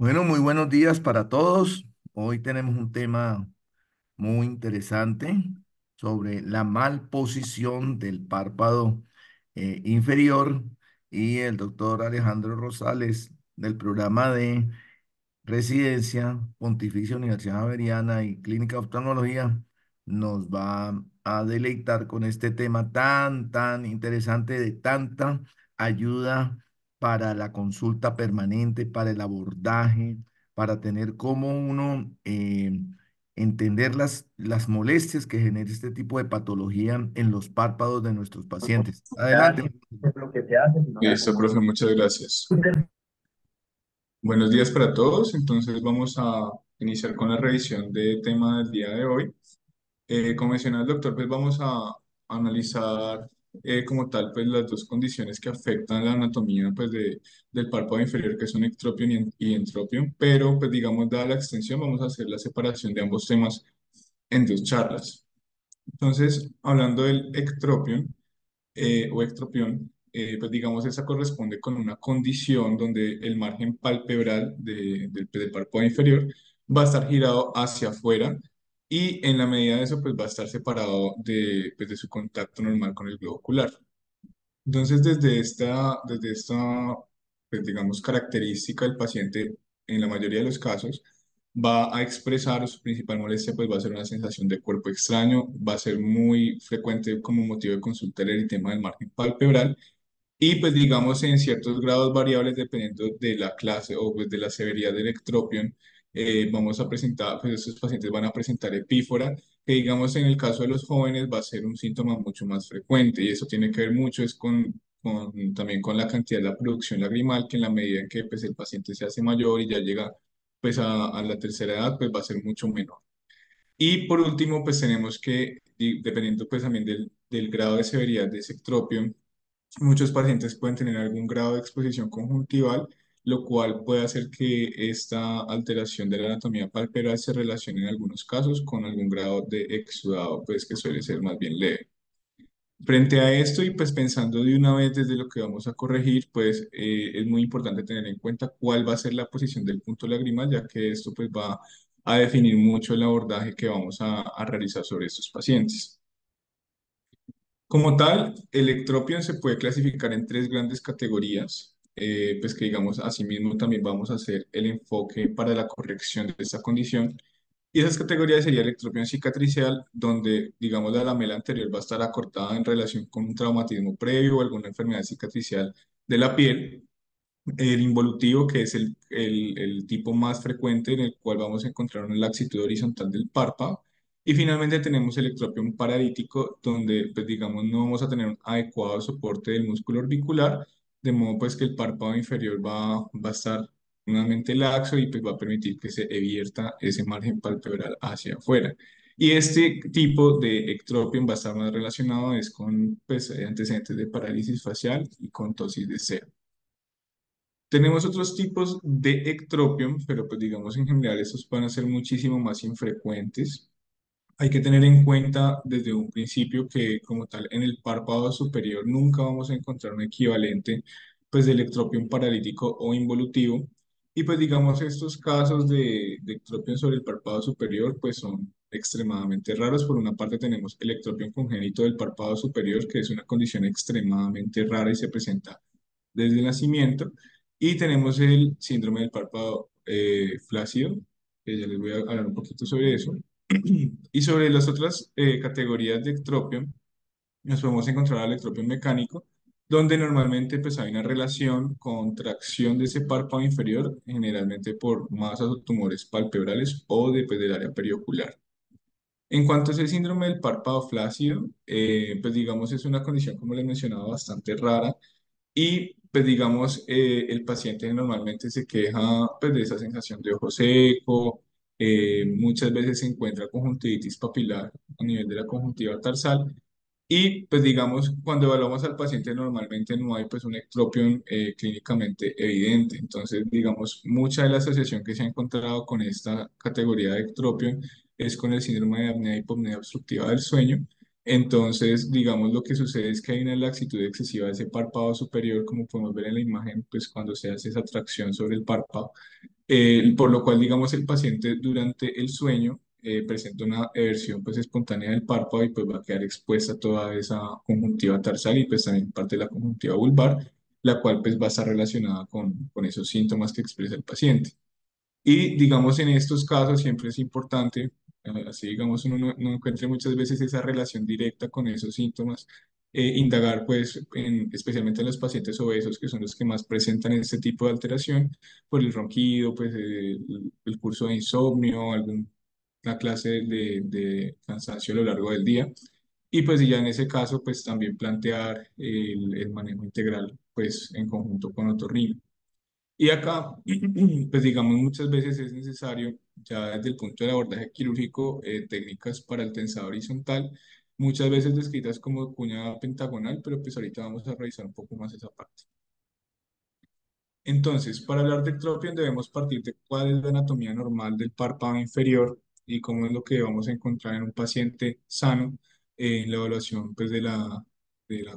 Bueno, muy buenos días para todos. Hoy tenemos un tema muy interesante sobre la malposición del párpado inferior y el doctor Alejandro Rosales del programa de Residencia Pontificia Universidad Javeriana y Clínica de Oftalmología nos va a deleitar con este tema tan interesante de tanta ayuda para la consulta permanente, para el abordaje, para tener como uno entender las molestias que genera este tipo de patología en los párpados de nuestros pacientes. Adelante. Listo, profe, muchas gracias. Buenos días para todos. Entonces vamos a iniciar con la revisión del tema del día de hoy. Como mencionaba el doctor, pues vamos a analizar como tal pues las dos condiciones que afectan la anatomía pues del párpado inferior, que son ectropion y entropion, pero pues digamos, dada la extensión, vamos a hacer la separación de ambos temas en dos charlas. Entonces, hablando del ectropion, o extropión, pues digamos, esa corresponde con una condición donde el margen palpebral del párpado inferior va a estar girado hacia afuera y en la medida de eso, pues va a estar separado pues, de su contacto normal con el globo ocular. Entonces, desde esta pues, digamos, característica, el paciente, en la mayoría de los casos, va a expresar su principal molestia, pues va a ser una sensación de cuerpo extraño, va a ser muy frecuente como motivo de consulta el eritema del margen palpebral y pues digamos en ciertos grados variables dependiendo de la clase o pues de la severidad del ectropion, vamos a presentar, pues estos pacientes van a presentar epífora, que digamos en el caso de los jóvenes va a ser un síntoma mucho más frecuente y eso tiene que ver mucho es también con la cantidad de la producción lagrimal, que en la medida en que pues el paciente se hace mayor y ya llega pues a la tercera edad, pues va a ser mucho menor. Y por último, pues tenemos que, dependiendo pues también del grado de severidad de ese ectropio, muchos pacientes pueden tener algún grado de exposición conjuntival, lo cual puede hacer que esta alteración de la anatomía palpebral se relacione en algunos casos con algún grado de exudado, pues que suele ser más bien leve. Frente a esto y pues pensando de una vez desde lo que vamos a corregir, pues es muy importante tener en cuenta cuál va a ser la posición del punto lagrimal, ya que esto pues va a definir mucho el abordaje que vamos a realizar sobre estos pacientes. Como tal, el ectropion se puede clasificar en tres grandes categorías, pues que digamos, asimismo también vamos a hacer el enfoque para la corrección de esta condición. Y esas categorías sería el ectropion cicatricial, donde digamos la lamela anterior va a estar acortada en relación con un traumatismo previo o alguna enfermedad cicatricial de la piel. El involutivo, que es el tipo más frecuente en el cual vamos a encontrar una laxitud horizontal del párpado. Y finalmente tenemos el ectropión paralítico, donde, pues digamos, no vamos a tener un adecuado soporte del músculo orbicular, de modo pues que el párpado inferior va a estar nuevamente laxo y pues va a permitir que se evierta ese margen palpebral hacia afuera. Y este tipo de ectropión va a estar más relacionado es con pues, antecedentes de parálisis facial y con tosis de sebo. Tenemos otros tipos de ectropion, pero pues digamos en general estos van a ser muchísimo más infrecuentes. Hay que tener en cuenta desde un principio que como tal en el párpado superior nunca vamos a encontrar un equivalente pues del ectropion paralítico o involutivo. Y pues digamos estos casos de ectropion sobre el párpado superior pues son extremadamente raros. Por una parte tenemos el ectropion congénito del párpado superior, que es una condición extremadamente rara y se presenta desde el nacimiento. Y tenemos el síndrome del párpado flácido, que ya les voy a hablar un poquito sobre eso. Y sobre las otras categorías de ectropio, nos podemos encontrar al ectropio mecánico, donde normalmente pues, hay una relación con tracción de ese párpado inferior, generalmente por masas o tumores palpebrales o del área periocular. En cuanto a ese síndrome del párpado flácido, pues digamos es una condición, como les mencionaba, bastante rara y pues digamos, el paciente normalmente se queja pues, de esa sensación de ojo seco, muchas veces se encuentra conjuntivitis papilar a nivel de la conjuntiva tarsal y pues digamos, cuando evaluamos al paciente normalmente no hay pues un ectropion clínicamente evidente. Entonces, digamos, mucha de la asociación que se ha encontrado con esta categoría de ectropion es con el síndrome de apnea y hipopnea obstructiva del sueño. Entonces, digamos, lo que sucede es que hay una laxitud excesiva de ese párpado superior, como podemos ver en la imagen, pues cuando se hace esa tracción sobre el párpado. por lo cual, digamos, el paciente durante el sueño presenta una eversión pues espontánea del párpado y pues va a quedar expuesta toda esa conjuntiva tarsal y pues también parte de la conjuntiva vulvar, la cual pues va a estar relacionada con esos síntomas que expresa el paciente. Y digamos, en estos casos siempre es importante, así digamos, uno no encuentre muchas veces esa relación directa con esos síntomas, indagar pues especialmente en los pacientes obesos, que son los que más presentan este tipo de alteración, por el ronquido, pues el curso de insomnio, alguna clase de cansancio a lo largo del día. Y pues ya en ese caso, pues también plantear el manejo integral, pues en conjunto con otorrino. Y acá, pues digamos, muchas veces es necesario, ya desde el punto del abordaje quirúrgico, técnicas para el tensado horizontal, muchas veces descritas como cuña pentagonal, pero pues ahorita vamos a revisar un poco más esa parte. Entonces, para hablar de ectropion debemos partir de cuál es la anatomía normal del párpado inferior y cómo es lo que vamos a encontrar en un paciente sano en la evaluación pues, de la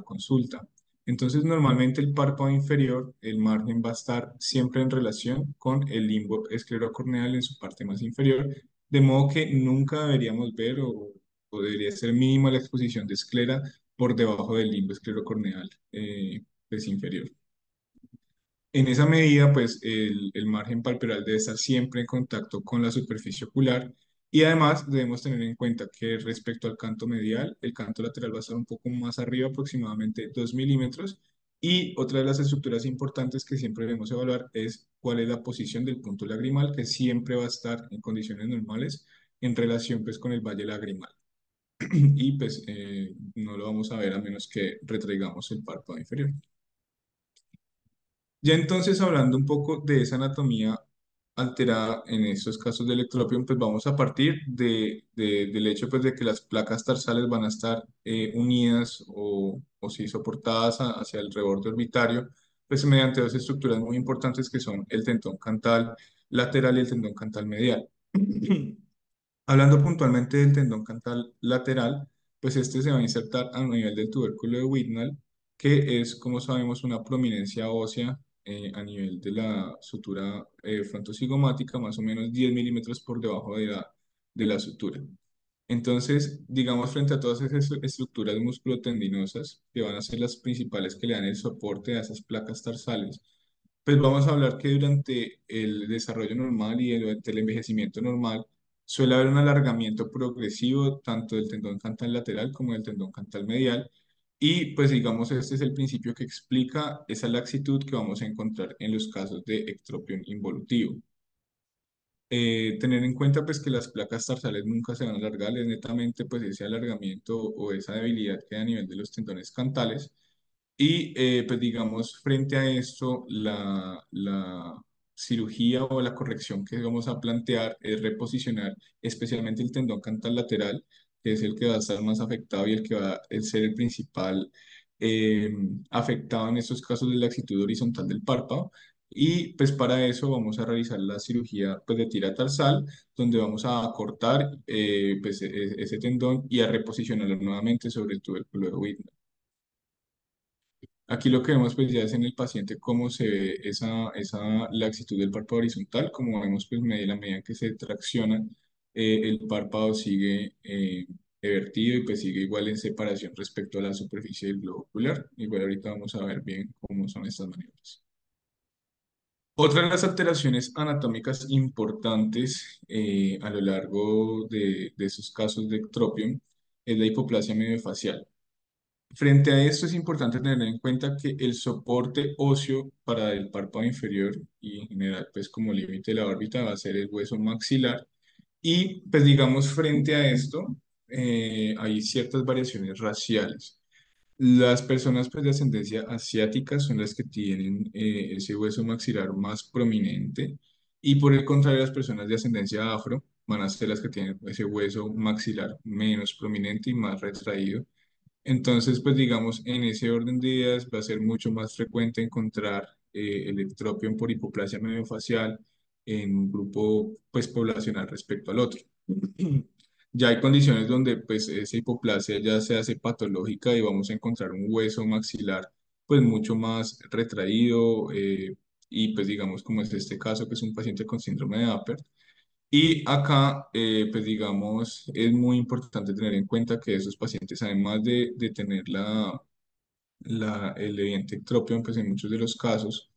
consulta. Entonces, normalmente el párpado inferior, el margen va a estar siempre en relación con el limbo esclerocorneal en su parte más inferior, de modo que nunca deberíamos ver o debería ser mínima la exposición de esclera por debajo del limbo esclerocorneal pues, inferior. En esa medida, pues el margen palpebral debe estar siempre en contacto con la superficie ocular y además debemos tener en cuenta que respecto al canto medial, el canto lateral va a estar un poco más arriba, aproximadamente 2 milímetros. Y otra de las estructuras importantes que siempre debemos evaluar es cuál es la posición del punto lagrimal, que siempre va a estar en condiciones normales en relación pues con el valle lagrimal. Y pues no lo vamos a ver a menos que retraigamos el párpado inferior. Ya entonces, hablando un poco de esa anatomía alterada en estos casos de electropion, pues vamos a partir del hecho pues, de que las placas tarsales van a estar unidas o sí soportadas hacia el reborde orbitario, pues mediante dos estructuras muy importantes que son el tendón cantal lateral y el tendón cantal medial. Hablando puntualmente del tendón cantal lateral, pues este se va a insertar a nivel del tubérculo de Whitnall, que es, como sabemos, una prominencia ósea a nivel de la sutura frontocigomática, más o menos 10 milímetros por debajo de la sutura. Entonces, digamos, frente a todas esas estructuras musculotendinosas, que van a ser las principales que le dan el soporte a esas placas tarsales, pues vamos a hablar que durante el desarrollo normal y durante el envejecimiento normal suele haber un alargamiento progresivo tanto del tendón cantal lateral como del tendón cantal medial. Y pues digamos, este es el principio que explica esa laxitud que vamos a encontrar en los casos de ectropión involutivo. Tener en cuenta pues que las placas tarsales nunca se van a alargar, es netamente pues ese alargamiento o esa debilidad que hay a nivel de los tendones cantales. Y pues digamos, frente a esto, la cirugía o la corrección que vamos a plantear es reposicionar especialmente el tendón cantal lateral, que es el que va a estar más afectado y el que va a ser el principal eh, afectado en estos casos de la laxitud horizontal del párpado. Y pues para eso vamos a realizar la cirugía pues, de tira tarsal, donde vamos a cortar pues, ese tendón y a reposicionarlo nuevamente sobre el tubérculo de Whitney. Aquí lo que vemos pues ya es en el paciente cómo se ve esa laxitud del párpado horizontal, como vemos pues la medida en que se tracciona, el párpado sigue evertido y pues sigue igual en separación respecto a la superficie del globo ocular. Igual ahorita vamos a ver bien cómo son estas maniobras. Otra de las alteraciones anatómicas importantes a lo largo de esos casos de ectropion es la hipoplasia mediofacial. Frente a esto es importante tener en cuenta que el soporte óseo para el párpado inferior y en general pues como límite de la órbita va a ser el hueso maxilar y pues digamos frente a esto hay ciertas variaciones raciales. Las personas pues de ascendencia asiática son las que tienen ese hueso maxilar más prominente y por el contrario las personas de ascendencia afro van a ser las que tienen ese hueso maxilar menos prominente y más retraído. Entonces, pues digamos, en ese orden de ideas va a ser mucho más frecuente encontrar el ectropion por hipoplasia mediofacial en un grupo pues poblacional respecto al otro. Ya hay condiciones donde pues esa hipoplasia ya se hace patológica y vamos a encontrar un hueso maxilar pues mucho más retraído, y pues digamos como es este caso que es un paciente con síndrome de Apert. Y acá, pues digamos, es muy importante tener en cuenta que esos pacientes, además de tener el evidente ectropion, pues en muchos de los casos,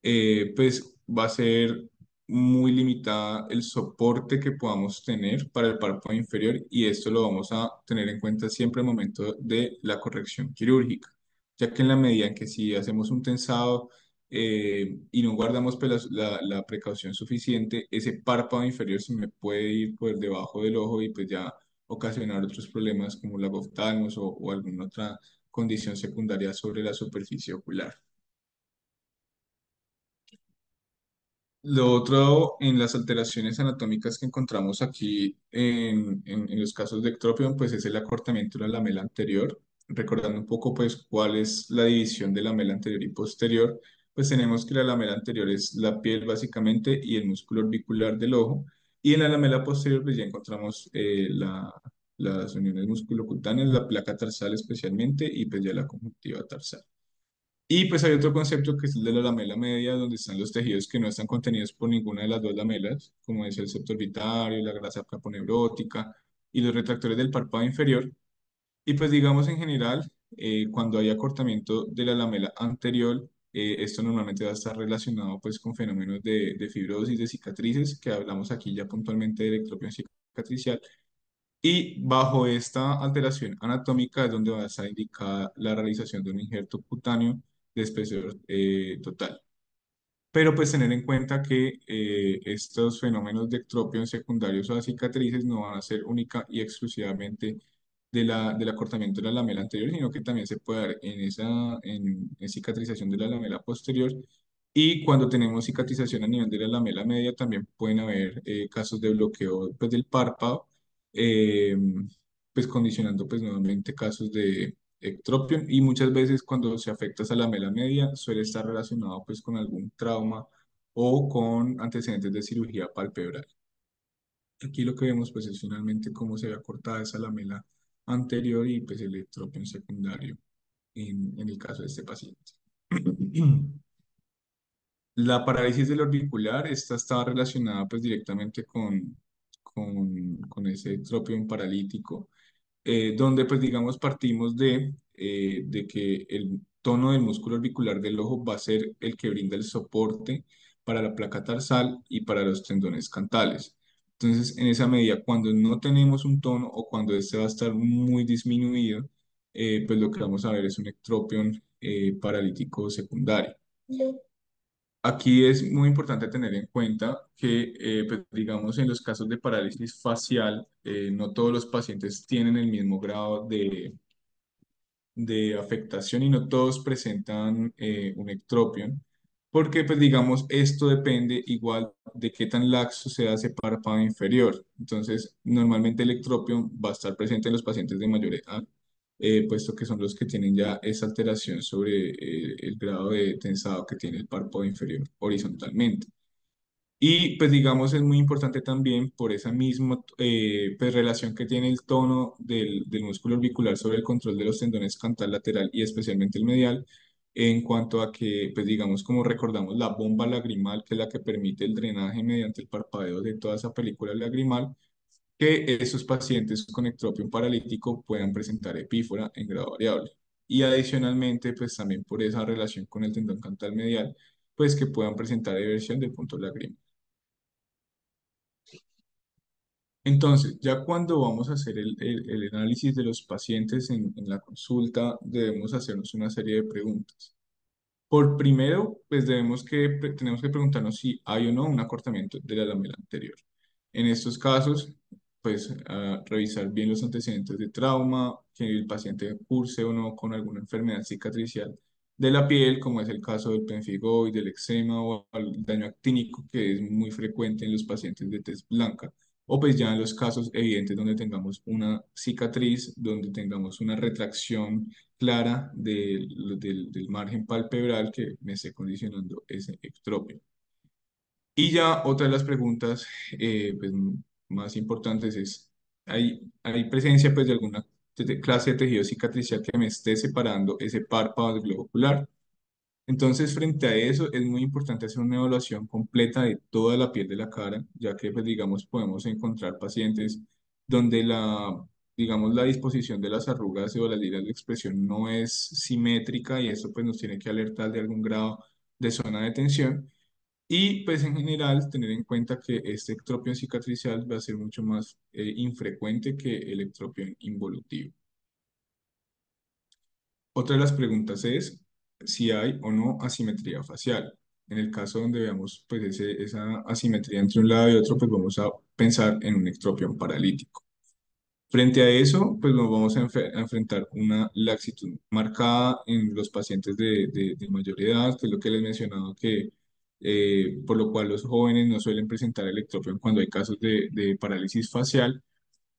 pues va a ser muy limitada el soporte que podamos tener para el párpado inferior y esto lo vamos a tener en cuenta siempre al momento de la corrección quirúrgica, ya que en la medida en que si hacemos un tensado y no guardamos pues, la precaución suficiente, ese párpado inferior se me puede ir por debajo del ojo y pues ya ocasionar otros problemas como la oftalmos o alguna otra condición secundaria sobre la superficie ocular. Lo otro en las alteraciones anatómicas que encontramos aquí en los casos de ectropion, pues es el acortamiento de la lamela anterior. Recordando un poco, pues, cuál es la división de la lamela anterior y posterior, pues tenemos que la lamela anterior es la piel básicamente y el músculo orbicular del ojo. Y en la lamela posterior, pues ya encontramos las uniones musculocutáneas, la placa tarsal especialmente y pues ya la conjuntiva tarsal. Y pues hay otro concepto que es el de la lamela media, donde están los tejidos que no están contenidos por ninguna de las dos lamelas, como es el septo orbitario, la grasa caponeurótica y los retractores del párpado inferior. Y pues digamos en general, cuando hay acortamiento de la lamela anterior, esto normalmente va a estar relacionado pues con fenómenos de fibrosis, de cicatrices, que hablamos aquí ya puntualmente de ectropión cicatricial. Y bajo esta alteración anatómica es donde va a estar indicada la realización de un injerto cutáneo de espesor total. Pero pues tener en cuenta que estos fenómenos de ectropión secundarios o a cicatrices no van a ser única y exclusivamente del acortamiento de la lamela anterior, sino que también se puede dar en cicatrización de la lamela posterior. Y cuando tenemos cicatrización a nivel de la lamela media, también pueden haber casos de bloqueo pues, del párpado, eh, pues condicionando pues nuevamente casos de ectropion y muchas veces cuando se afecta esa lamela media suele estar relacionado pues con algún trauma o con antecedentes de cirugía palpebral. Aquí lo que vemos pues es finalmente cómo se ve cortada esa lamela anterior y pues el ectropion secundario en el caso de este paciente. La parálisis del orbicular, esta estaba relacionada pues directamente con ese tropión paralítico, donde pues digamos partimos de que el tono del músculo orbicular del ojo va a ser el que brinda el soporte para la placa tarsal y para los tendones cantales. Entonces, en esa medida, cuando no tenemos un tono o cuando este va a estar muy disminuido, pues lo que vamos a ver es un ectropión paralítico secundario. Aquí es muy importante tener en cuenta que, pues, digamos, en los casos de parálisis facial, no todos los pacientes tienen el mismo grado de afectación y no todos presentan un ectropion, porque pues digamos esto depende igual de qué tan laxo sea ese párpado inferior. Entonces, normalmente el ectropion va a estar presente en los pacientes de mayor edad, puesto que son los que tienen ya esa alteración sobre el grado de tensado que tiene el párpado inferior horizontalmente. Y pues digamos es muy importante también por esa misma pues, relación que tiene el tono del músculo orbicular sobre el control de los tendones cantal lateral y especialmente el medial, en cuanto a que pues digamos como recordamos la bomba lagrimal que es la que permite el drenaje mediante el parpadeo de toda esa película lagrimal, que esos pacientes con ectropio paralítico puedan presentar epífora en grado variable. Y adicionalmente pues también por esa relación con el tendón cantal medial, pues que puedan presentar eversión del punto lagrimal. Entonces, ya cuando vamos a hacer el análisis de los pacientes en la consulta, debemos hacernos una serie de preguntas. Por primero, pues tenemos que preguntarnos si hay o no un acortamiento de la lamela anterior. En estos casos, pues revisar bien los antecedentes de trauma, que el paciente curse o no con alguna enfermedad cicatricial de la piel, como es el caso del pemfigo y del eczema o el daño actínico, que es muy frecuente en los pacientes de tez blanca, o pues ya en los casos evidentes donde tengamos una cicatriz, donde tengamos una retracción clara del margen palpebral que me esté condicionando ese ectropio. Y ya otra de las preguntas pues, más importantes es, ¿hay presencia pues, de alguna clase de tejido cicatricial que me esté separando ese párpado del globo ocular? Entonces, frente a eso, es muy importante hacer una evaluación completa de toda la piel de la cara, ya que, pues, digamos, podemos encontrar pacientes donde digamos, la disposición de las arrugas o las líneas de expresión no es simétrica y eso, pues, nos tiene que alertar de algún grado de zona de tensión. Y, pues, en general, tener en cuenta que este ectropión cicatricial va a ser mucho más infrecuente que el ectropión involutivo. Otra de las preguntas es si hay o no asimetría facial. En el caso donde veamos pues esa asimetría entre un lado y otro, pues vamos a pensar en un ectropión paralítico. Frente a eso, pues nos vamos a enfrentar una laxitud marcada en los pacientes de mayor edad, que es lo que les mencionaba, que por lo cual los jóvenes no suelen presentar el ectropión cuando hay casos de parálisis facial.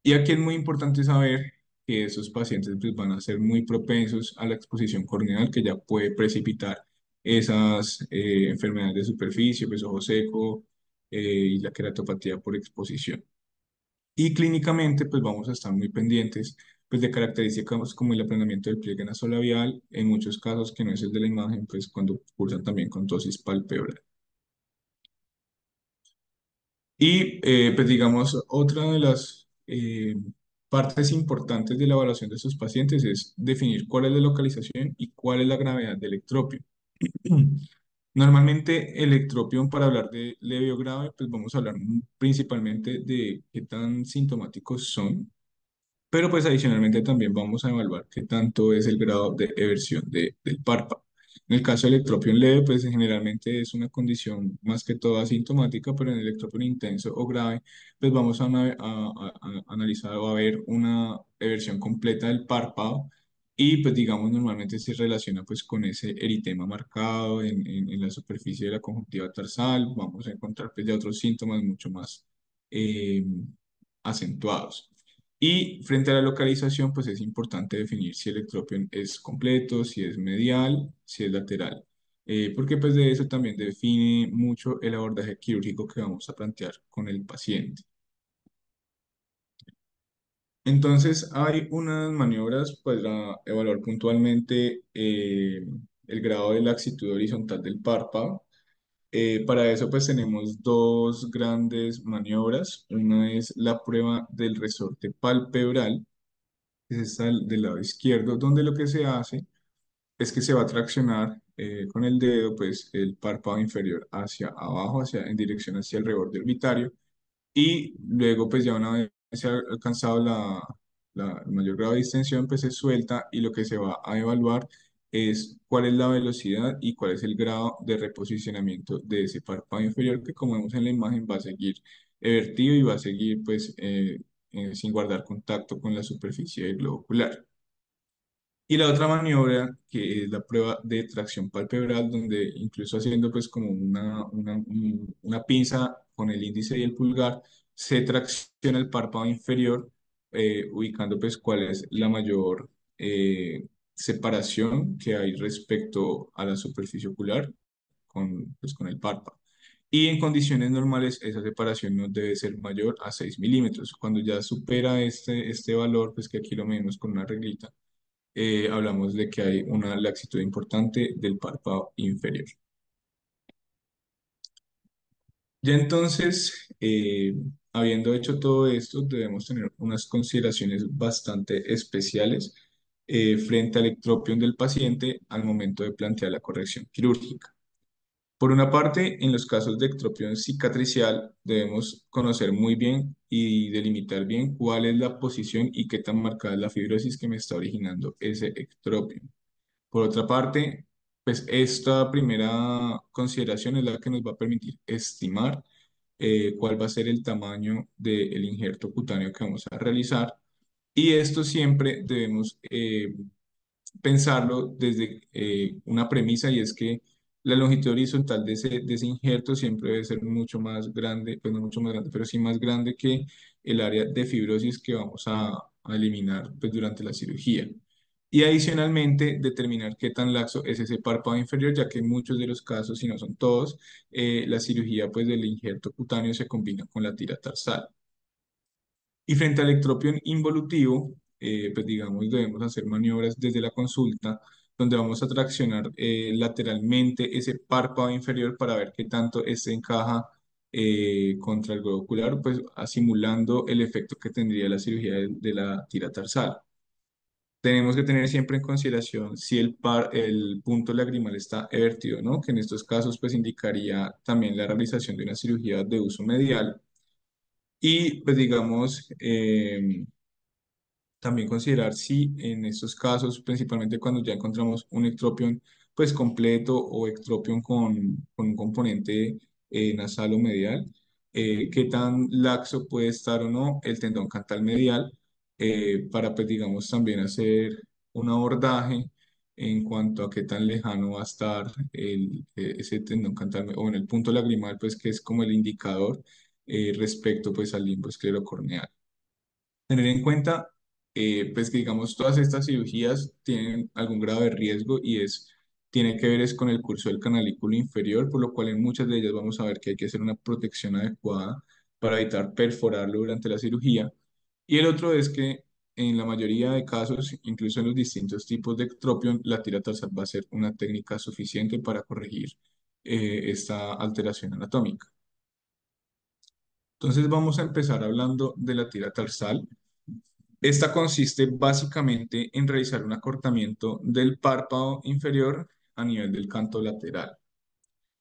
Y aquí es muy importante saber que esos pacientes pues, van a ser muy propensos a la exposición corneal, que ya puede precipitar esas enfermedades de superficie, pues ojo seco y la queratopatía por exposición. Y clínicamente, pues vamos a estar muy pendientes pues, de características como el aplanamiento del pliegue nasolabial, en muchos casos que no es el de la imagen, pues cuando cursan también con tosis palpebral. Y pues digamos, otra de las partes importantes de la evaluación de estos pacientes es definir cuál es la localización y cuál es la gravedad del ectropio. Normalmente el ectropio, para hablar de leve o grave, pues vamos a hablar principalmente de qué tan sintomáticos son, pero pues adicionalmente también vamos a evaluar qué tanto es el grado de eversión del párpado. En el caso del ectropión leve, pues generalmente es una condición más que todo asintomática, pero en el ectropión intenso o grave, pues vamos a analizar o a ver una eversión completa del párpado y pues digamos normalmente se relaciona pues con ese eritema marcado en la superficie de la conjuntiva tarsal, vamos a encontrar pues ya otros síntomas mucho más eh, acentuados. Y frente a la localización, pues es importante definir si el ectropión es completo, si es medial, si es lateral, porque pues de eso también define mucho el abordaje quirúrgico que vamos a plantear con el paciente. Entonces, hay unas maniobras para evaluar puntualmente el grado de laxitud horizontal del párpado. Para eso, pues tenemos dos grandes maniobras. Una es la prueba del resorte palpebral, que es esta del lado izquierdo, donde lo que se hace es que se va a traccionar con el dedo, pues el párpado inferior hacia abajo, en dirección hacia el reborde orbitario, y luego, pues ya una vez se ha alcanzado el mayor grado de distensión, pues se suelta y lo que se va a evaluar es cuál es la velocidad y cuál es el grado de reposicionamiento de ese párpado inferior, que como vemos en la imagen va a seguir vertido y va a seguir pues sin guardar contacto con la superficie del globo ocular. Y la otra maniobra, que es la prueba de tracción palpebral, donde incluso haciendo pues como una pinza con el índice y el pulgar, se tracciona el párpado inferior, ubicando pues cuál es la mayor separación que hay respecto a la superficie ocular pues, con el párpado. Y en condiciones normales esa separación no debe ser mayor a 6 milímetros. Cuando ya supera este valor, pues que aquí lo medimos con una reglita, hablamos de que hay una laxitud importante del párpado inferior. Ya entonces, habiendo hecho todo esto, debemos tener unas consideraciones bastante especiales frente al ectropión del paciente al momento de plantear la corrección quirúrgica. Por una parte, en los casos de ectropión cicatricial, debemos conocer muy bien y delimitar bien cuál es la posición y qué tan marcada es la fibrosis que me está originando ese ectropión. Por otra parte, pues esta primera consideración es la que nos va a permitir estimar cuál va a ser el tamaño del injerto cutáneo que vamos a realizar. Y esto siempre debemos pensarlo desde una premisa y es que la longitud horizontal de ese injerto siempre debe ser mucho más grande, pues no mucho más grande, pero sí más grande que el área de fibrosis que vamos a eliminar pues, durante la cirugía. Y adicionalmente, determinar qué tan laxo es ese párpado inferior, ya que en muchos de los casos, si no son todos, la cirugía pues, del injerto cutáneo se combina con la tira tarsal. Y frente al ectropión involutivo, pues digamos, debemos hacer maniobras desde la consulta, donde vamos a traccionar lateralmente ese párpado inferior para ver qué tanto este encaja contra el globo ocular, pues simulando el efecto que tendría la cirugía de la tira tarsal. Tenemos que tener siempre en consideración si el punto lagrimal está evertido, ¿no? Que en estos casos pues indicaría también la realización de una cirugía de uso medial. Y pues digamos, también considerar si en estos casos, principalmente cuando ya encontramos un ectropion pues completo o ectropion con un componente nasal o medial, qué tan laxo puede estar o no el tendón cantal medial para pues digamos también hacer un abordaje en cuanto a qué tan lejano va a estar ese tendón cantal o en el punto lagrimal pues que es como el indicador respecto pues al limbo esclerocorneal. Tener en cuenta, pues que digamos, todas estas cirugías tienen algún grado de riesgo tiene que ver es con el curso del canalículo inferior, por lo cual en muchas de ellas vamos a ver que hay que hacer una protección adecuada para evitar perforarlo durante la cirugía. Y el otro es que en la mayoría de casos, incluso en los distintos tipos de ectropion, la tira tarsal va a ser una técnica suficiente para corregir esta alteración anatómica. Entonces vamos a empezar hablando de la tira tarsal. Esta consiste básicamente en realizar un acortamiento del párpado inferior a nivel del canto lateral.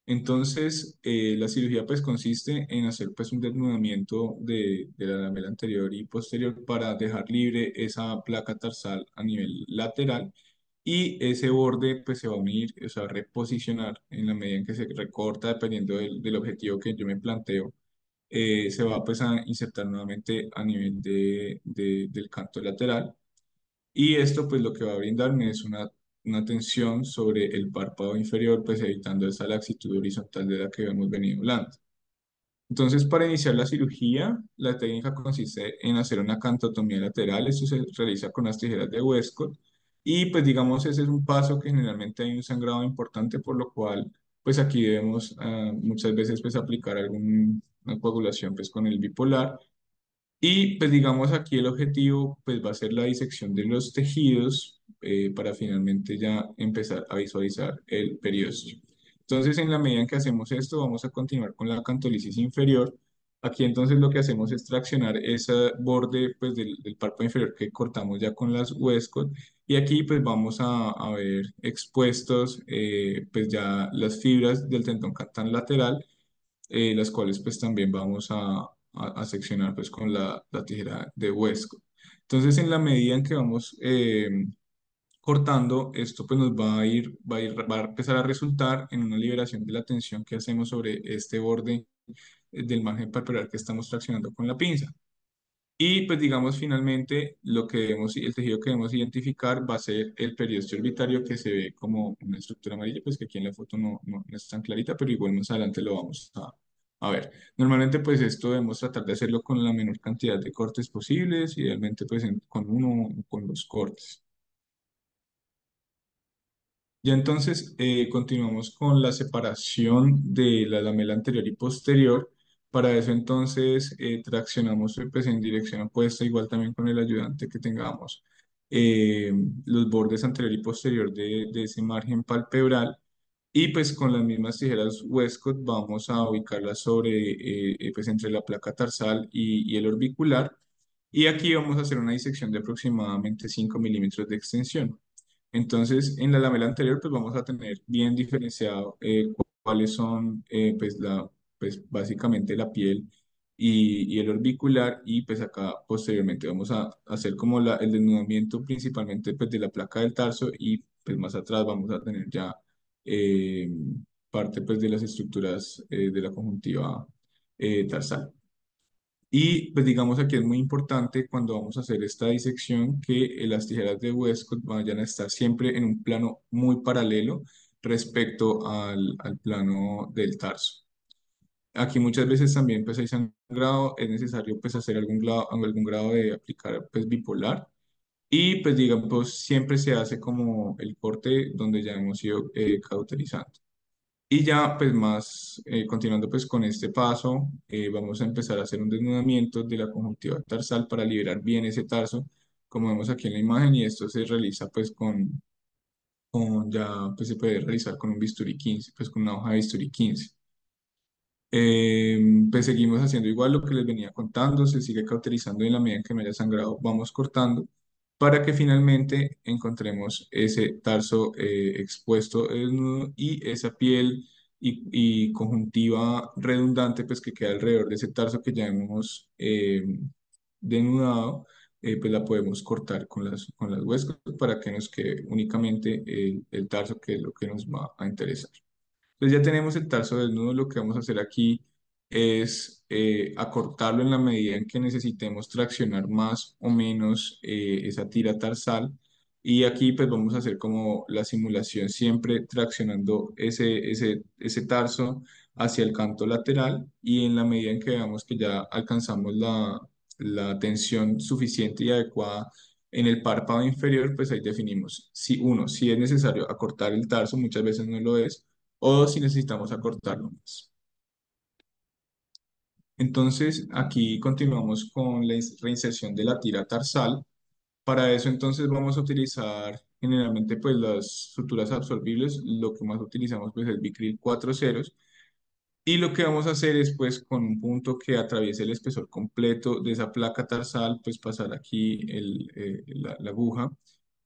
Entonces, la cirugía pues consiste en hacer pues un desnudamiento de la lamela anterior y posterior para dejar libre esa placa tarsal a nivel lateral y ese borde pues se va a unir, o sea, reposicionar en la medida en que se recorta dependiendo del objetivo que yo me planteo se va pues a insertar nuevamente a nivel del canto lateral y esto pues lo que va a brindarme es una tensión sobre el párpado inferior pues evitando esa laxitud horizontal de la que hemos venido hablando. Entonces para iniciar la cirugía la técnica consiste en hacer una cantotomía lateral, esto se realiza con las tijeras de Westcott y pues digamos ese es un paso que generalmente hay un sangrado importante por lo cual pues aquí debemos muchas veces pues aplicar alguna coagulación pues con el bipolar y pues digamos aquí el objetivo pues va a ser la disección de los tejidos para finalmente ya empezar a visualizar el periósteo. Entonces en la medida en que hacemos esto vamos a continuar con la cantolisis inferior. Aquí entonces lo que hacemos es traccionar ese borde pues del párpado inferior que cortamos ya con las Westcott y aquí pues vamos a ver expuestos pues ya las fibras del tendón cantal lateral las cuales pues también vamos a seccionar pues con la tijera de huesco. Entonces en la medida en que vamos cortando, esto pues nos va a empezar a resultar en una liberación de la tensión que hacemos sobre este borde del margen palpebral que estamos traccionando con la pinza. Y pues digamos finalmente el tejido que debemos identificar va a ser el periósteo orbitario que se ve como una estructura amarilla, pues que aquí en la foto no es tan clarita, pero igual más adelante lo vamos a ver. Normalmente pues esto debemos tratar de hacerlo con la menor cantidad de cortes posibles, idealmente pues con uno o con dos cortes. Ya entonces continuamos con la separación de la lamela anterior y posterior. Para eso entonces traccionamos pues, en dirección opuesta, igual también con el ayudante que tengamos eh, los bordes anterior y posterior de ese margen palpebral. Y pues con las mismas tijeras Westcott vamos a ubicarlas sobre, pues entre la placa tarsal y el orbicular. Y aquí vamos a hacer una disección de aproximadamente 5 milímetros de extensión. Entonces, en la lamela anterior, pues vamos a tener bien diferenciado cuáles son, pues básicamente la piel y el orbicular, y pues acá posteriormente vamos a hacer como el desnudamiento principalmente pues de la placa del tarso y pues más atrás vamos a tener ya eh, parte pues de las estructuras de la conjuntiva tarsal. Y pues digamos aquí es muy importante cuando vamos a hacer esta disección que las tijeras de Westcott vayan a estar siempre en un plano muy paralelo respecto al plano del tarso. Aquí muchas veces también pues hay sangrado, es necesario pues hacer algún grado de aplicar pues bipolar y pues digamos pues, siempre se hace como el corte donde ya hemos ido cauterizando. Y ya, pues más, continuando pues con este paso, vamos a empezar a hacer un desnudamiento de la conjuntiva tarsal para liberar bien ese tarso, como vemos aquí en la imagen, y esto se realiza pues ya pues se puede realizar con un bisturí 15, pues con una hoja de bisturí 15. Pues seguimos haciendo igual lo que les venía contando, se sigue cauterizando en la medida en que me haya sangrado, vamos cortando para que finalmente encontremos ese tarso expuesto desnudo y esa piel y conjuntiva redundante pues que queda alrededor de ese tarso que ya hemos denudado, pues la podemos cortar con las huescas para que nos quede únicamente el tarso que es lo que nos va a interesar. Entonces ya tenemos el tarso desnudo, lo que vamos a hacer aquí es acortarlo en la medida en que necesitemos traccionar más o menos esa tira tarsal. Y aquí pues vamos a hacer como la simulación siempre traccionando ese tarso hacia el canto lateral y en la medida en que veamos que ya alcanzamos la tensión suficiente y adecuada en el párpado inferior, pues ahí definimos si es necesario acortar el tarso, muchas veces no lo es, o si necesitamos acortarlo más. Entonces, aquí continuamos con la reinserción de la tira tarsal. Para eso, entonces, vamos a utilizar generalmente pues las suturas absorbibles. Lo que más utilizamos pues es Vicryl 4 ceros. Y lo que vamos a hacer es pues con un punto que atraviese el espesor completo de esa placa tarsal, pues pasar aquí la aguja.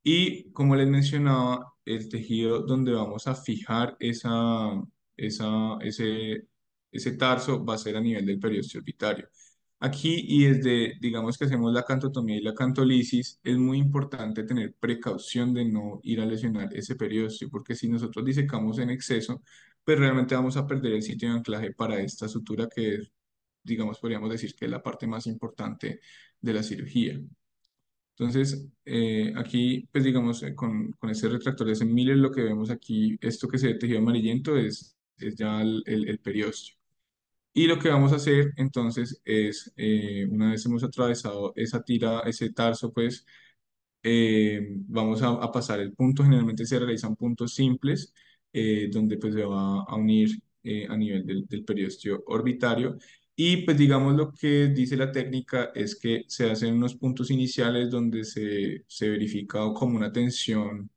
Y como les mencionaba, el tejido donde vamos a fijar esa, ese, ese tarso va a ser a nivel del periósteo orbitario. Aquí y desde, digamos que hacemos la cantotomía y la cantolisis, es muy importante tener precaución de no ir a lesionar ese periósteo, porque si nosotros disecamos en exceso, pues realmente vamos a perder el sitio de anclaje para esta sutura que es, digamos, podríamos decir que es la parte más importante de la cirugía. Entonces, aquí, pues digamos, con ese retractor de ese Miller, lo que vemos aquí, esto que se ve tejido amarillento es ya el periósteo. Y lo que vamos a hacer entonces es, una vez hemos atravesado esa tira, ese tarso, pues vamos a pasar el punto. Generalmente se realizan puntos simples, donde pues se va a unir a nivel del periósteo orbitario. Y pues digamos lo que dice la técnica es que se hacen unos puntos iniciales donde se verifica como una tensión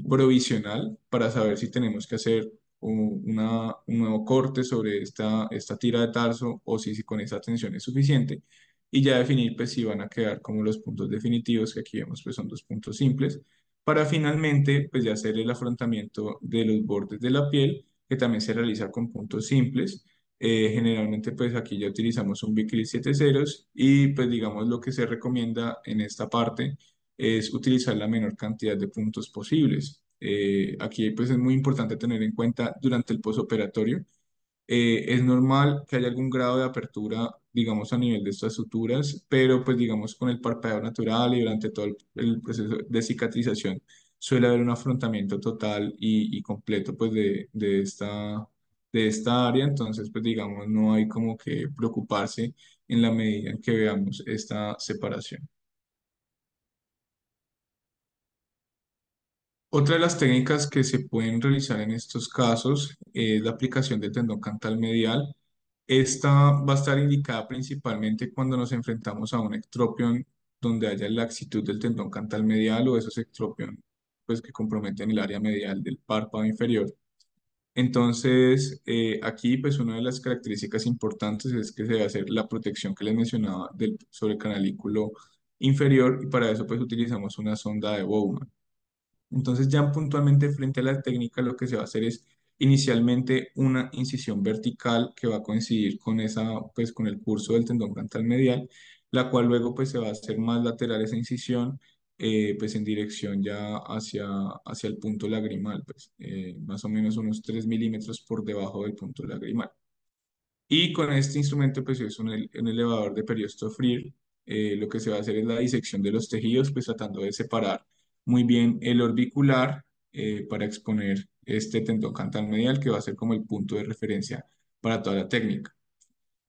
provisional para saber si tenemos que hacer un nuevo corte sobre esta tira de tarso o si con esa tensión es suficiente y ya definir pues si van a quedar como los puntos definitivos, que aquí vemos pues son dos puntos simples, para finalmente pues ya hacer el afrontamiento de los bordes de la piel, que también se realiza con puntos simples. Generalmente pues aquí ya utilizamos un Bicryl 7 ceros y pues digamos lo que se recomienda en esta parte es utilizar la menor cantidad de puntos posibles. Aquí pues es muy importante tener en cuenta durante el posoperatorio es normal que haya algún grado de apertura, digamos, a nivel de estas suturas, pero pues digamos con el parpadeo natural y durante todo el proceso de cicatrización suele haber un afrontamiento total y completo pues de esta área, entonces pues digamos no hay como que preocuparse en la medida en que veamos esta separación. Otra de las técnicas que se pueden realizar en estos casos es la aplicación del tendón cantal medial. Esta va a estar indicada principalmente cuando nos enfrentamos a un ectropion donde haya laxitud del tendón cantal medial o esos ectropion pues, que comprometen el área medial del párpado inferior. Entonces, aquí pues una de las características importantes es que se debe hacer la protección que les mencionaba sobre el canalículo inferior y para eso pues utilizamos una sonda de Bowman. Entonces, ya puntualmente frente a la técnica, lo que se va a hacer es inicialmente una incisión vertical que va a coincidir con pues, con el curso del tendón cantal medial, la cual luego, pues, se va a hacer más lateral esa incisión, pues, en dirección ya hacia el punto lagrimal, pues, más o menos unos 3 milímetros por debajo del punto lagrimal. Y con este instrumento, pues es un elevador de periosto Freer. Lo que se va a hacer es la disección de los tejidos, pues tratando de separar muy bien el orbicular para exponer este tendón cantal medial, que va a ser como el punto de referencia para toda la técnica.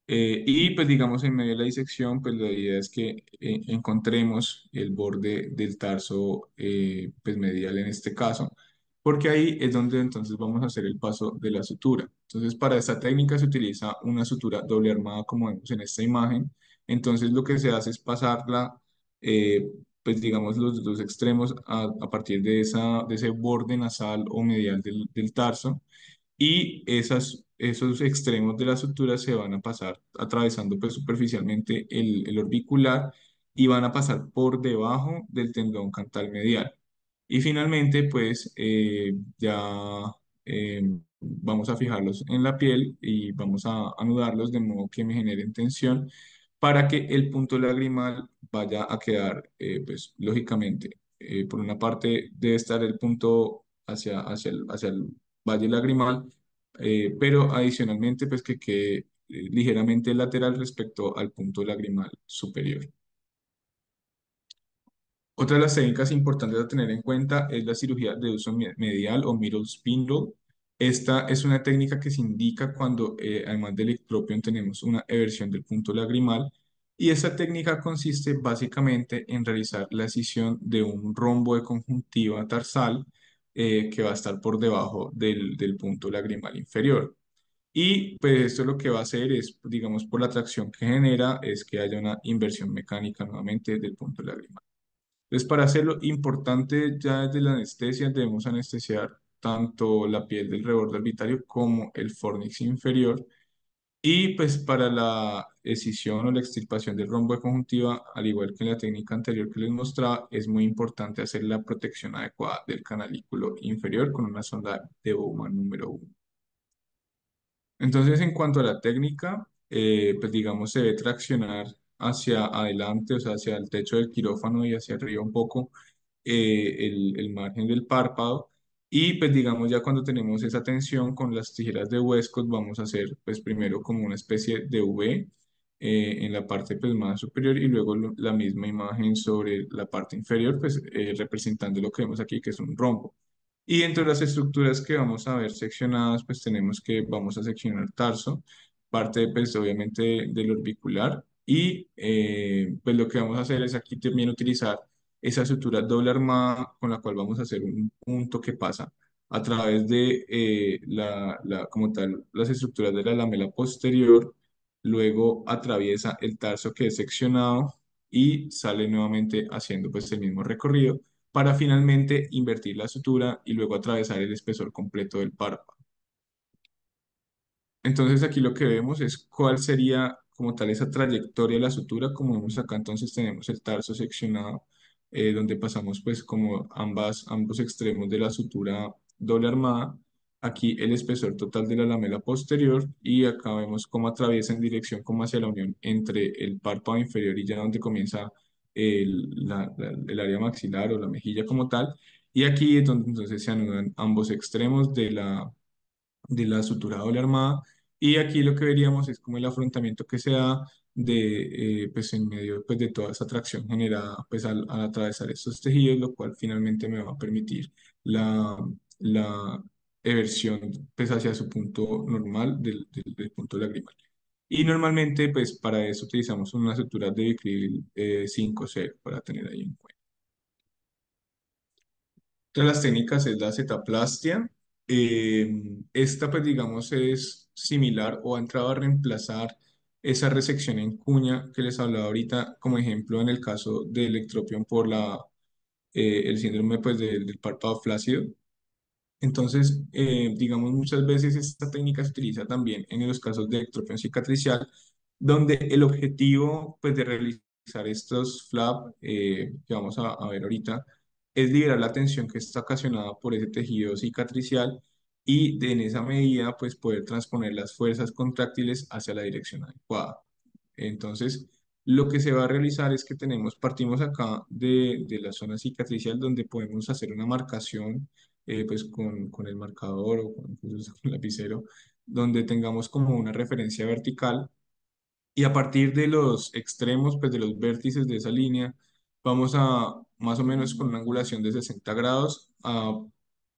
Y pues digamos en medio de la disección, pues la idea es que encontremos el borde del tarso pues medial en este caso, porque ahí es donde entonces vamos a hacer el paso de la sutura. Entonces para esta técnica se utiliza una sutura doble armada como vemos en esta imagen. Entonces lo que se hace es pasarla pues digamos los dos extremos a partir de ese borde nasal o medial del tarso y esos extremos de la sutura se van a pasar atravesando pues superficialmente el orbicular y van a pasar por debajo del tendón cantal medial. Y finalmente pues ya vamos a fijarlos en la piel y vamos a anudarlos de modo que me generen tensión para que el punto lagrimal vaya a quedar pues lógicamente por una parte debe estar el punto hacia el valle lagrimal, pero adicionalmente pues que quede ligeramente lateral respecto al punto lagrimal superior. Otra de las técnicas importantes a tener en cuenta es la cirugía de uso medial o middle spindle. Esta es una técnica que se indica cuando, además del ectropion, tenemos una eversión del punto lagrimal. Y esta técnica consiste básicamente en realizar la escisión de un rombo de conjuntiva tarsal que va a estar por debajo del punto lagrimal inferior. Y pues esto lo que va a hacer es, digamos, por la tracción que genera, es que haya una inversión mecánica nuevamente del punto lagrimal. Entonces, para hacerlo importante ya desde la anestesia, debemos anestesiar tanto la piel del reborde orbitario como el fornix inferior. Y pues para la escisión o la extirpación del rombo de conjuntiva, al igual que en la técnica anterior que les mostraba, es muy importante hacer la protección adecuada del canalículo inferior con una sonda de Bowman número 1. Entonces, en cuanto a la técnica, pues digamos, se debe traccionar hacia adelante, o sea, hacia el techo del quirófano y hacia arriba un poco el margen del párpado. Y pues digamos, ya cuando tenemos esa tensión con las tijeras de Westcott, vamos a hacer pues primero como una especie de V en la parte pues más superior y luego la misma imagen sobre la parte inferior, pues representando lo que vemos aquí, que es un rombo. Y dentro de las estructuras que vamos a ver seccionadas, pues tenemos que vamos a seccionar tarso, parte pues obviamente del orbicular y pues lo que vamos a hacer es aquí también utilizar esa sutura doble armada con la cual vamos a hacer un punto que pasa a través de como tal las estructuras de la lamela posterior, luego atraviesa el tarso que es seccionado y sale nuevamente haciendo pues el mismo recorrido para finalmente invertir la sutura y luego atravesar el espesor completo del párpado. Entonces aquí lo que vemos es cuál sería como tal esa trayectoria de la sutura. Como vemos acá, entonces tenemos el tarso seccionado, donde pasamos pues como ambos extremos de la sutura doble armada. Aquí el espesor total de la lamela posterior y acá vemos cómo atraviesa en dirección como hacia la unión entre el párpado inferior y ya donde comienza el área maxilar o la mejilla como tal. Y aquí es donde entonces se anudan ambos extremos de la sutura doble armada. Y aquí lo que veríamos es como el afrontamiento que se da pues en medio pues, de toda esa tracción generada pues al atravesar estos tejidos, lo cual finalmente me va a permitir la eversión pues hacia su punto normal del punto lagrimal. Y normalmente pues para eso utilizamos una sutura de Vicryl 5-0 para tener ahí en cuenta. Otra de las técnicas es la acetaplastia. Esta, pues, digamos, es similar o ha entrado a reemplazar esa resección en cuña que les hablaba ahorita, como ejemplo en el caso del ectropión por el síndrome, pues, del párpado flácido. Entonces, digamos, muchas veces esta técnica se utiliza también en los casos de ectropión cicatricial, donde el objetivo, pues, de realizar estos flap que vamos a ver ahorita, es liberar la tensión que está ocasionada por ese tejido cicatricial y en esa medida, pues, poder transponer las fuerzas contráctiles hacia la dirección adecuada. Entonces, lo que se va a realizar es que partimos acá de la zona cicatricial donde podemos hacer una marcación pues con el marcador o incluso con el lapicero, donde tengamos como una referencia vertical y a partir de los extremos, pues de los vértices de esa línea, vamos a más o menos con una angulación de 60 grados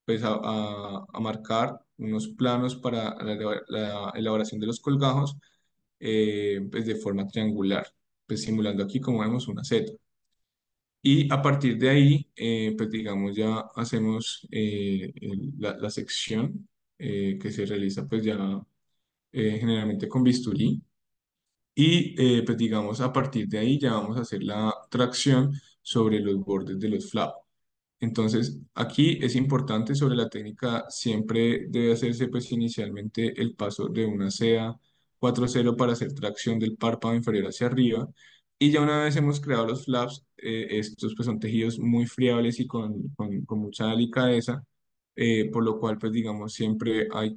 pues a marcar unos planos para la elaboración de los colgajos pues de forma triangular, pues simulando aquí como vemos una Z. Y a partir de ahí, pues digamos, ya hacemos la sección que se realiza pues ya generalmente con bisturí. Y pues digamos, a partir de ahí ya vamos a hacer la tracción sobre los bordes de los flaps. Entonces, aquí es importante sobre la técnica, siempre debe hacerse pues inicialmente el paso de una CEA 4.0 para hacer tracción del párpado inferior hacia arriba. Y ya una vez hemos creado los flaps, estos pues son tejidos muy friables y con mucha delicadeza, por lo cual pues digamos siempre hay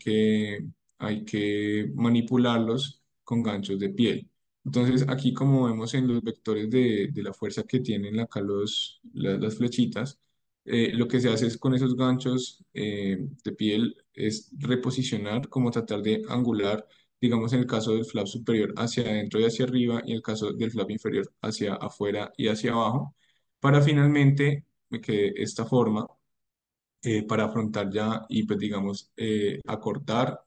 que manipularlos con ganchos de piel. Entonces, aquí como vemos en los vectores de la fuerza que tienen acá las flechitas, lo que se hace es con esos ganchos de piel es reposicionar, como tratar de angular, digamos en el caso del flap superior hacia adentro y hacia arriba y en el caso del flap inferior hacia afuera y hacia abajo, para finalmente que esta forma para afrontar ya y pues digamos acortar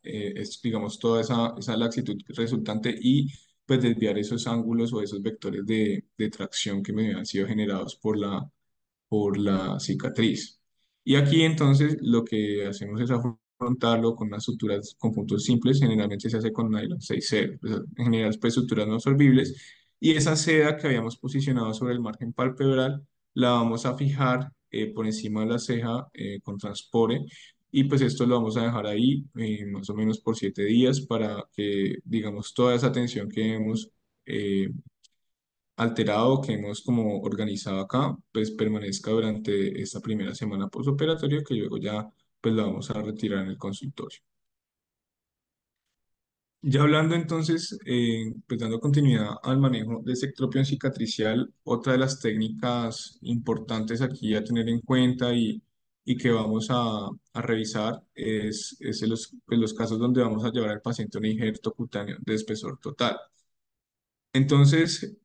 digamos toda esa laxitud resultante y pues desviar esos ángulos o esos vectores de tracción que me han sido generados por la cicatriz. Y aquí entonces lo que hacemos es afrontarlo con unas suturas con puntos simples, generalmente se hace con nylon 6.0, pues, en general pues suturas no absorbibles, y esa seda que habíamos posicionado sobre el margen palpebral la vamos a fijar por encima de la ceja con transpore, y pues esto lo vamos a dejar ahí más o menos por 7 días para que digamos toda esa tensión que hemos eh, alterado que hemos como organizado acá, pues permanezca durante esta primera semana postoperatoria que luego ya pues la vamos a retirar en el consultorio. Ya hablando entonces, pues dando continuidad al manejo de sectropión cicatricial, otra de las técnicas importantes aquí a tener en cuenta y que vamos a revisar es en pues, los casos donde vamos a llevar al paciente a un injerto cutáneo de espesor total. Entonces,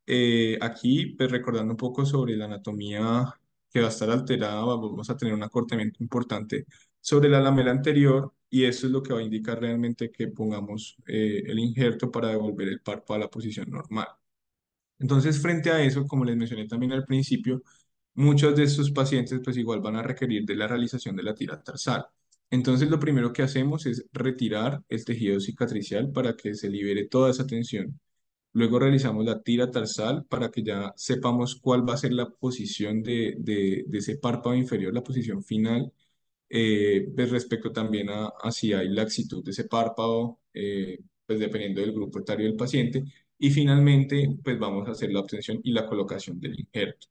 aquí, pues recordando un poco sobre la anatomía que va a estar alterada, vamos a tener un acortamiento importante sobre la lamela anterior y eso es lo que va a indicar realmente que pongamos el injerto para devolver el párpado a la posición normal. Entonces, frente a eso, como les mencioné también al principio, muchos de estos pacientes pues igual van a requerir de la realización de la tira tarsal. Entonces, lo primero que hacemos es retirar el tejido cicatricial para que se libere toda esa tensión. Luego realizamos la tira tarsal para que ya sepamos cuál va a ser la posición de ese párpado inferior, la posición final, pues respecto también a si hay laxitud de ese párpado, pues dependiendo del grupo etario del paciente. Y finalmente, pues vamos a hacer la obtención y la colocación del injerto.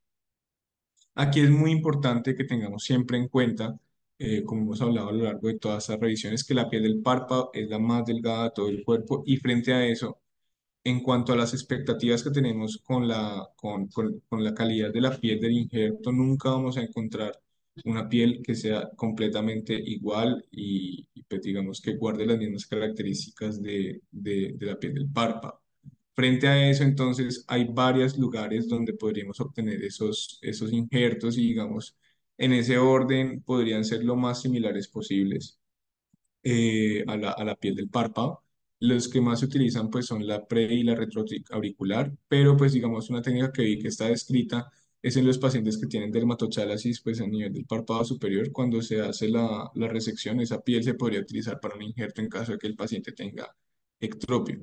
Aquí es muy importante que tengamos siempre en cuenta, como hemos hablado a lo largo de todas estas revisiones, que la piel del párpado es la más delgada de todo el cuerpo y frente a eso, en cuanto a las expectativas que tenemos con la calidad de la piel del injerto, nunca vamos a encontrar una piel que sea completamente igual pues digamos que guarde las mismas características de la piel del párpado. Frente a eso, entonces, hay varios lugares donde podríamos obtener esos injertos y, digamos, en ese orden podrían ser lo más similares posibles a la piel del párpado. Los que más se utilizan pues son la pre y la retroauricular, pero pues digamos una técnica que vi que está descrita es en los pacientes que tienen dermatochalasis pues a nivel del párpado superior. Cuando se hace la resección, esa piel se podría utilizar para un injerto en caso de que el paciente tenga ectropio.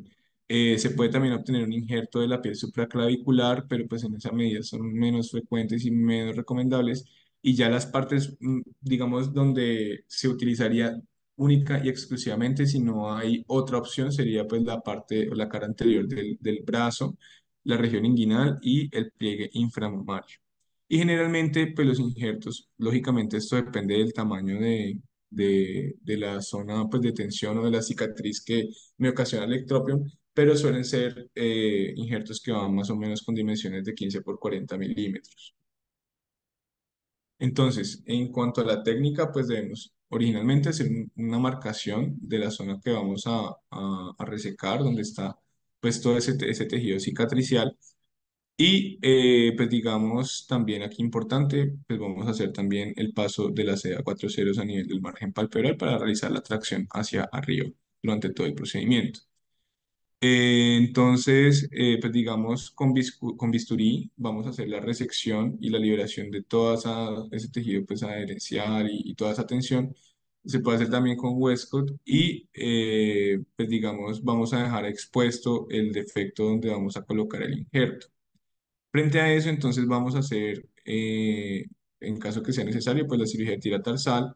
Se puede también obtener un injerto de la piel supraclavicular, pero pues en esa medida son menos frecuentes y menos recomendables. Y ya las partes, digamos, donde se utilizaría única y exclusivamente, si no hay otra opción, sería pues la parte o la cara anterior del brazo, la región inguinal y el pliegue inframario. Y generalmente pues los injertos, lógicamente esto depende del tamaño de la zona pues de tensión o de la cicatriz que me ocasiona el ectropion, pero suelen ser injertos que van más o menos con dimensiones de 15 por 40 milímetros. Entonces, en cuanto a la técnica, pues debemos originalmente hacer una marcación de la zona que vamos a resecar, donde está pues todo ese tejido cicatricial. Y pues digamos también aquí importante, pues vamos a hacer también el paso de la seda 4 ceros a nivel del margen palpebral para realizar la tracción hacia arriba durante todo el procedimiento. Entonces, pues digamos, con bisturí vamos a hacer la resección y la liberación de todo ese tejido pues, adherencial y toda esa tensión. Se puede hacer también con Westcott y, pues digamos, vamos a dejar expuesto el defecto donde vamos a colocar el injerto. Frente a eso, entonces vamos a hacer en caso que sea necesario, pues la cirugía de tira tarsal.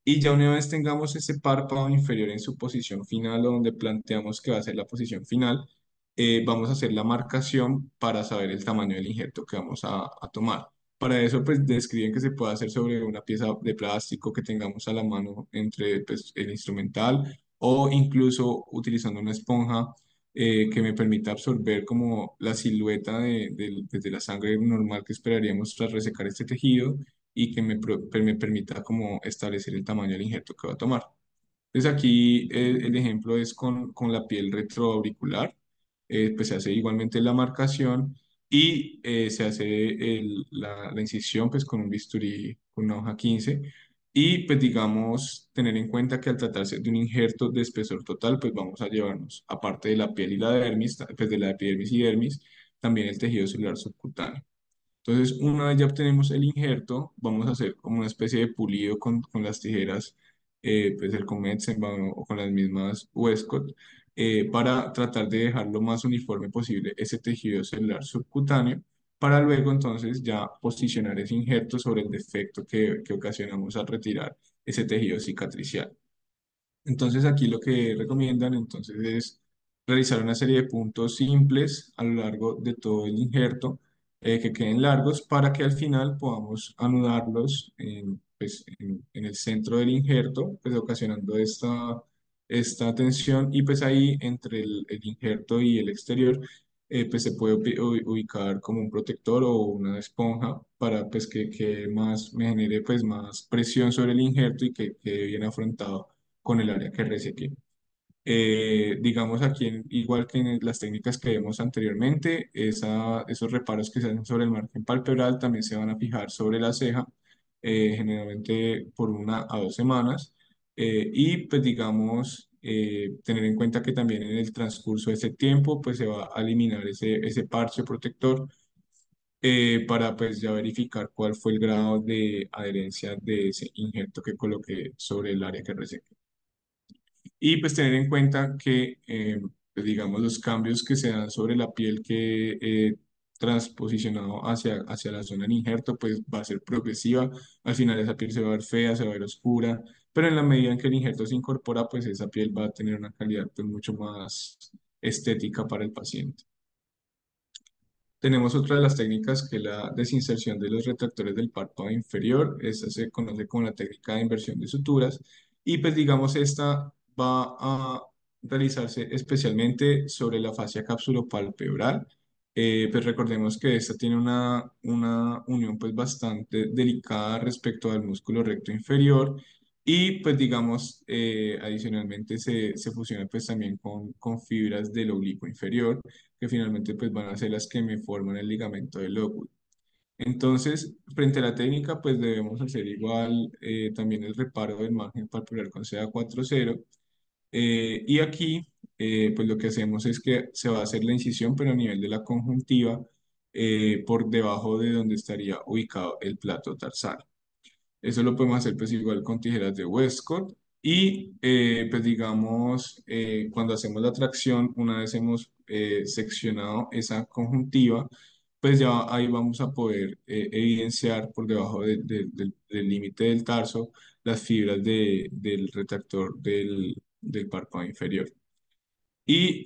Y ya una vez tengamos ese párpado inferior en su posición final o donde planteamos que va a ser la posición final, vamos a hacer la marcación para saber el tamaño del injerto que vamos a tomar. Para eso, pues describen que se puede hacer sobre una pieza de plástico que tengamos a la mano entre pues, el instrumental o incluso utilizando una esponja que me permita absorber como la silueta de la sangre normal que esperaríamos tras resecar este tejido y que me permita como establecer el tamaño del injerto que va a tomar. Entonces aquí el ejemplo es con la piel retroauricular, pues se hace igualmente la marcación y se hace la incisión pues con un bisturí, con una hoja 15 y pues digamos tener en cuenta que al tratarse de un injerto de espesor total pues vamos a llevarnos aparte de la piel y la dermis, pues de la epidermis y dermis, también el tejido celular subcutáneo. Entonces, una vez ya obtenemos el injerto, vamos a hacer como una especie de pulido con las tijeras, pues el Metsen o con las mismas Westcott, para tratar de dejar lo más uniforme posible ese tejido celular subcutáneo, para luego entonces ya posicionar ese injerto sobre el defecto que ocasionamos al retirar ese tejido cicatricial. Entonces aquí lo que recomiendan entonces es realizar una serie de puntos simples a lo largo de todo el injerto que queden largos para que al final podamos anudarlos en el centro del injerto, pues ocasionando esta tensión y pues ahí entre el injerto y el exterior pues se puede ubicar como un protector o una esponja para pues que más me genere pues más presión sobre el injerto y que quede bien afrontado con el área que resequé. Digamos aquí, igual que en las técnicas que vimos anteriormente, esos reparos que se hacen sobre el margen palpebral también se van a fijar sobre la ceja, generalmente por 1 a 2 semanas. Y pues digamos, tener en cuenta que también en el transcurso de ese tiempo, pues se va a eliminar ese parche protector para pues ya verificar cuál fue el grado de adherencia de ese injerto que coloqué sobre el área que resequé. Y pues tener en cuenta que, pues, digamos, los cambios que se dan sobre la piel que transposicionado hacia la zona del injerto, pues va a ser progresiva. Al final esa piel se va a ver fea, se va a ver oscura, pero en la medida en que el injerto se incorpora, pues esa piel va a tener una calidad pues, mucho más estética para el paciente. Tenemos otra de las técnicas que es la desinserción de los retractores del párpado inferior. Esta se conoce como la técnica de inversión de suturas. Y pues digamos, esta va a realizarse especialmente sobre la fascia capsulopalpebral. Pues recordemos que esta tiene una unión pues bastante delicada respecto al músculo recto inferior. Y pues digamos, adicionalmente se fusiona pues también con fibras del oblicuo inferior que finalmente pues van a ser las que me forman el ligamento del lóbulo. Entonces, frente a la técnica, pues debemos hacer igual también el reparo del margen palpebral con CA 4.0. Y aquí, pues lo que hacemos es que se va a hacer la incisión, pero a nivel de la conjuntiva, por debajo de donde estaría ubicado el plato tarsal. Eso lo podemos hacer pues igual con tijeras de Westcott y pues digamos cuando hacemos la tracción, una vez hemos seccionado esa conjuntiva, pues ya ahí vamos a poder evidenciar por debajo del límite del tarso las fibras del retractor del párpado inferior. Y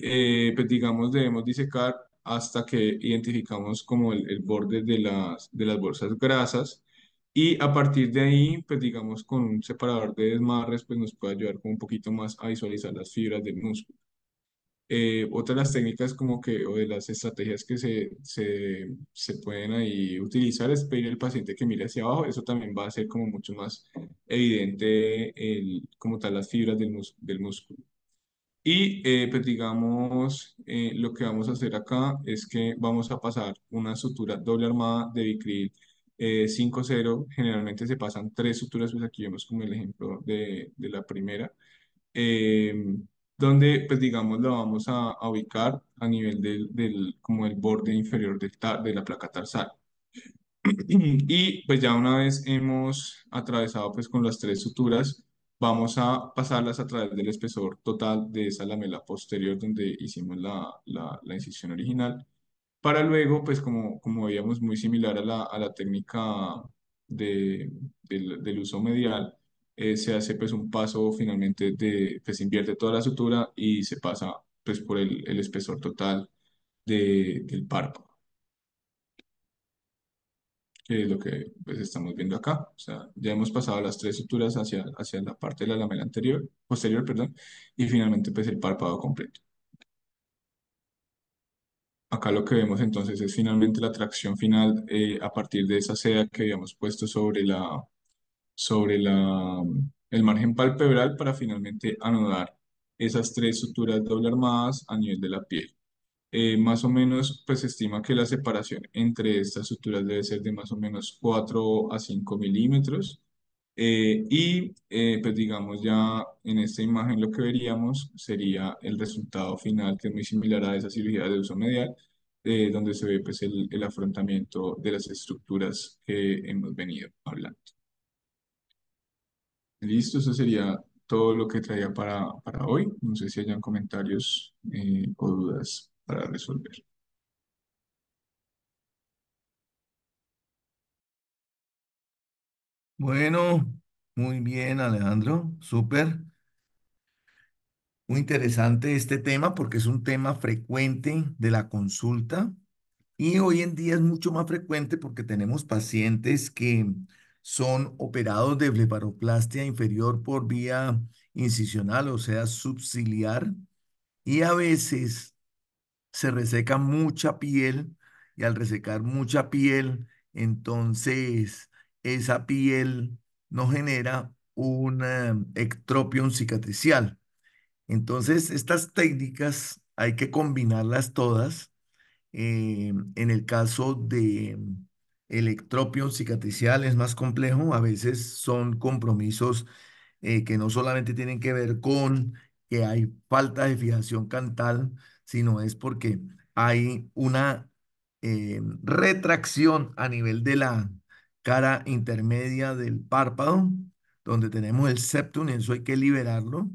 pues digamos debemos disecar hasta que identificamos como el borde de las bolsas grasas y a partir de ahí pues digamos con un separador de desmarres pues nos puede ayudar como un poquito más a visualizar las fibras del músculo. Otra de las técnicas como que o de las estrategias que se pueden ahí utilizar es pedir al paciente que mire hacia abajo, eso también va a hacer como mucho más evidente como tal las fibras del músculo. Y pues digamos, lo que vamos a hacer acá es que vamos a pasar una sutura doble armada de Vicryl 5.0. Generalmente se pasan 3 suturas, pues aquí vemos como el ejemplo de la primera, eh, donde pues digamos la vamos a ubicar a nivel como el borde inferior de la placa tarsal. Y pues ya una vez hemos atravesado pues con las 3 suturas, vamos a pasarlas a través del espesor total de esa lamela posterior donde hicimos la incisión original. para luego, pues como veíamos, muy similar a la técnica del uso medial, se hace pues un paso finalmente pues se invierte toda la sutura y se pasa pues por el espesor total del párpado, que es lo que pues estamos viendo acá. O sea, ya hemos pasado las tres suturas hacia la parte de la lamela posterior, perdón, y finalmente pues el párpado completo. Acá lo que vemos entonces es finalmente la tracción final a partir de esa seda que habíamos puesto el margen palpebral para finalmente anudar esas tres suturas doble armadas a nivel de la piel. Más o menos, pues se estima que la separación entre estas suturas debe ser de más o menos 4 a 5 milímetros. Pues digamos ya en esta imagen lo que veríamos sería el resultado final, que es muy similar a esa cirugía de uso medial, donde se ve pues el afrontamiento de las estructuras que hemos venido hablando. Listo, eso sería todo lo que traía para hoy. No sé si hayan comentarios o dudas para resolver. Bueno, muy bien, Alejandro, súper. Muy interesante este tema porque es un tema frecuente de la consulta y hoy en día es mucho más frecuente porque tenemos pacientes que son operados de blefaroplastia inferior por vía incisional, o sea, subciliar, y a veces se reseca mucha piel y al resecar mucha piel, entonces esa piel no genera un ectropion cicatricial. Entonces, estas técnicas hay que combinarlas todas. En el caso de el ectropion cicatricial es más complejo, a veces son compromisos que no solamente tienen que ver con que hay falta de fijación cantal, sino es porque hay una retracción a nivel de la cara intermedia del párpado, donde tenemos el septum, y eso hay que liberarlo,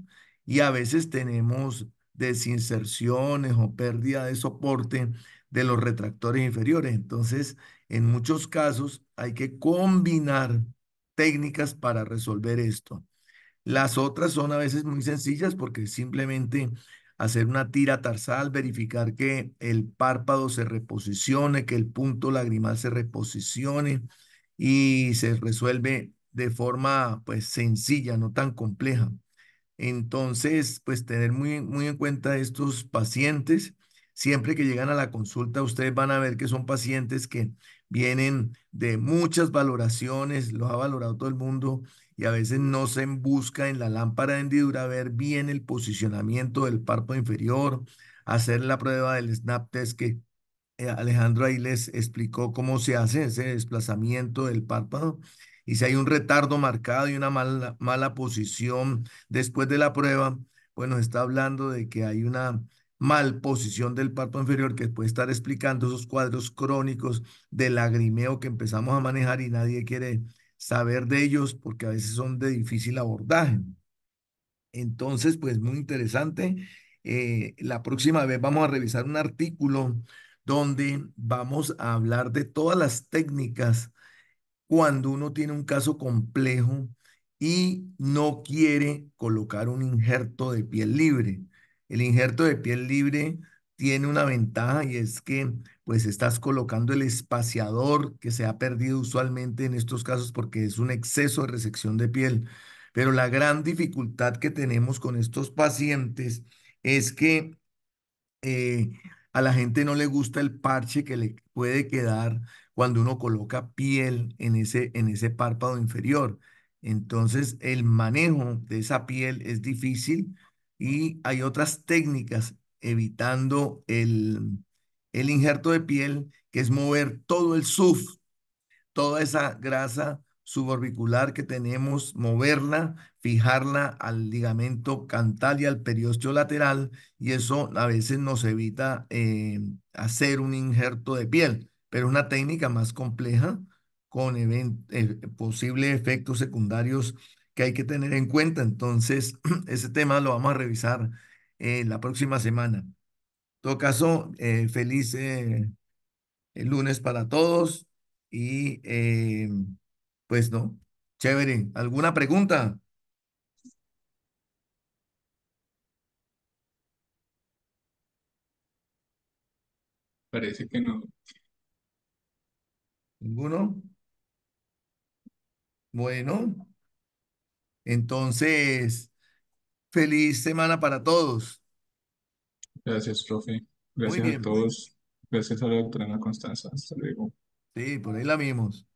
y a veces tenemos desinserciones o pérdida de soporte de los retractores inferiores. Entonces, en muchos casos hay que combinar técnicas para resolver esto. Las otras son a veces muy sencillas porque simplemente hacer una tira tarsal, verificar que el párpado se reposicione, que el punto lagrimal se reposicione y se resuelve de forma pues sencilla, no tan compleja. Entonces, pues tener muy en cuenta estos pacientes. Siempre que llegan a la consulta, ustedes van a ver que son pacientes que vienen de muchas valoraciones, los ha valorado todo el mundo y a veces no se busca en la lámpara de hendidura ver bien el posicionamiento del párpado inferior, hacer la prueba del snap test que Alejandro ahí les explicó cómo se hace ese desplazamiento del párpado y si hay un retardo marcado y una mala posición después de la prueba, bueno, está hablando de que hay una mal posición del párpado inferior que puede estar explicando esos cuadros crónicos de lagrimeo que empezamos a manejar y nadie quiere saber de ellos porque a veces son de difícil abordaje. Entonces, pues muy interesante. La próxima vez vamos a revisar un artículo donde vamos a hablar de todas las técnicas cuando uno tiene un caso complejo y no quiere colocar un injerto de piel libre. El injerto de piel libre tiene una ventaja y es que pues estás colocando el espaciador que se ha perdido usualmente en estos casos porque es un exceso de resección de piel. Pero la gran dificultad que tenemos con estos pacientes es que eh, a la gente no le gusta el parche que le puede quedar cuando uno coloca piel en ese párpado inferior. Entonces, el manejo de esa piel es difícil y hay otras técnicas evitando el injerto de piel, que es mover todo el SUF, toda esa grasa suborbicular que tenemos, moverla, fijarla al ligamento cantal y al periósteo lateral, y eso a veces nos evita hacer un injerto de piel, pero es una técnica más compleja con posibles efectos secundarios que hay que tener en cuenta. Entonces, ese tema lo vamos a revisar la próxima semana. En todo caso, feliz el lunes para todos y pues no, chévere. ¿Alguna pregunta? Parece que no. ¿Ninguno? Bueno, entonces, feliz semana para todos. Gracias, profe. Muy Gracias a bien, todos. Gracias a la doctora Ana Constanza. Hasta luego. sí, por ahí la vimos.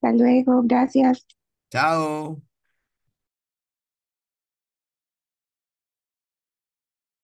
Hasta luego, gracias. Chao.